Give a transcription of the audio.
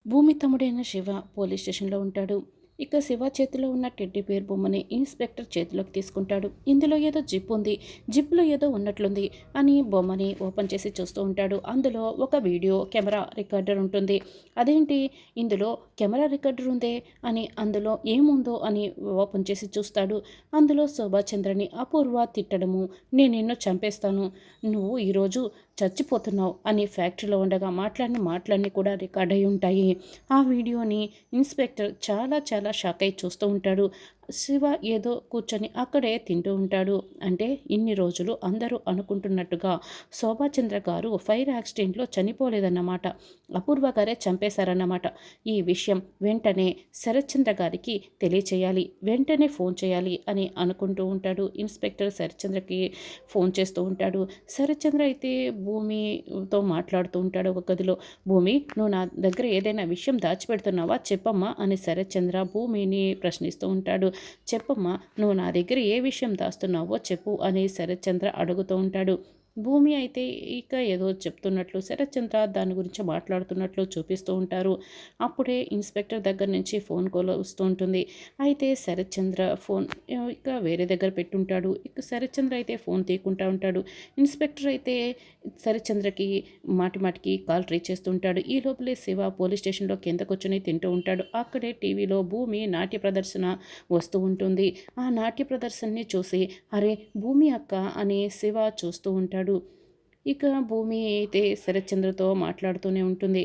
భూమి తమ్ముడైన శివ పోలీస్ స్టేషన్లో ఉంటాడు. ఇక శివ చేతిలో ఉన్న టెడ్డీ బేర్ బొమ్మని ఇన్స్పెక్టర్ చేతిలోకి తీసుకుంటాడు. ఇందులో ఏదో జిప్ ఉంది, జిప్లో ఏదో ఉన్నట్లుంది అని బొమ్మని ఓపెన్ చేసి చూస్తూ ఉంటాడు. అందులో ఒక వీడియో కెమెరా రికార్డర్ ఉంటుంది. అదేంటి ఇందులో కెమెరా రికార్డర్ ఉందే అని అందులో ఏముందో అని ఓపెన్ చేసి చూస్తాడు. అందులో శోభాచంద్రని అపూర్వ తిట్టడము, నేను నిన్ను చంపేస్తాను, నువ్వు ఈరోజు చచ్చిపోతున్నావు అని ఫ్యాక్టరీలో ఉండగా మాట్లాడిన మాటలన్నీ కూడా రికార్డ్ అయి ఉంటాయి. ఆ వీడియోని ఇన్స్పెక్టర్ చాలా చాలా షాక్ అయి చూస్తూ ఉంటాడు. శివ ఏదో కూర్చొని అక్కడే తింటూ ఉంటాడు. అంటే ఇన్ని రోజులు అందరూ అనుకుంటున్నట్టుగా శోభాచంద్ర గారు ఫైర్ యాక్సిడెంట్లో చనిపోలేదన్నమాట. అపూర్వ గారే చంపేశారన్నమాట. ఈ విషయం వెంటనే శరత్చంద్ర గారికి తెలియచేయాలి, వెంటనే ఫోన్ చేయాలి అని అనుకుంటూ ఉంటాడు. ఇన్స్పెక్టర్ శరత్చంద్రకి ఫోన్ చేస్తూ ఉంటాడు. శరత్చంద్ర అయితే భూమితో మాట్లాడుతూ ఉంటాడు ఒక గదిలో. భూమి, నువ్వు నా దగ్గర ఏదైనా విషయం దాచిపెడుతున్నావా చెప్పమ్మా అని శరత్చంద్ర భూమిని ప్రశ్నిస్తూ ఉంటాడు. చెప్పమ్మా, నువ్వు నా దగ్గర ఏ విషయం దాస్తున్నావో చెప్పు అని శరత్చంద్ర అడుగుతూ ఉంటాడు. భూమి అయితే ఇక ఏదో చెప్తున్నట్లు శరత్చంద్ర దాని గురించి మాట్లాడుతున్నట్లు చూపిస్తూ ఉంటారు. అప్పుడే ఇన్స్పెక్టర్ దగ్గర నుంచి ఫోన్ కాల్ వస్తూ ఉంటుంది. అయితే శరత్చంద్ర ఫోన్ ఇక వేరే దగ్గర పెట్టుంటాడు. ఇక శరత్చంద్ర అయితే ఫోన్ తీయకుండా ఉంటాడు. ఇన్స్పెక్టర్ అయితే శరత్చంద్రకి మాటి మాటికి కాల్ ట్రై చేస్తుంటాడు. ఈ లోపలే శివ పోలీస్ స్టేషన్లో కింద కూర్చొని తింటూ ఉంటాడు. అక్కడే టీవీలో భూమి నాట్య ప్రదర్శన వస్తూ ఉంటుంది. ఆ నాట్య ప్రదర్శనని చూసి అరే భూమి అక్క అని శివ చూస్తూ ఉంటాడు. ఇక భూమి అయితే శరత్చంద్రతో మాట్లాడుతూనే ఉంటుంది.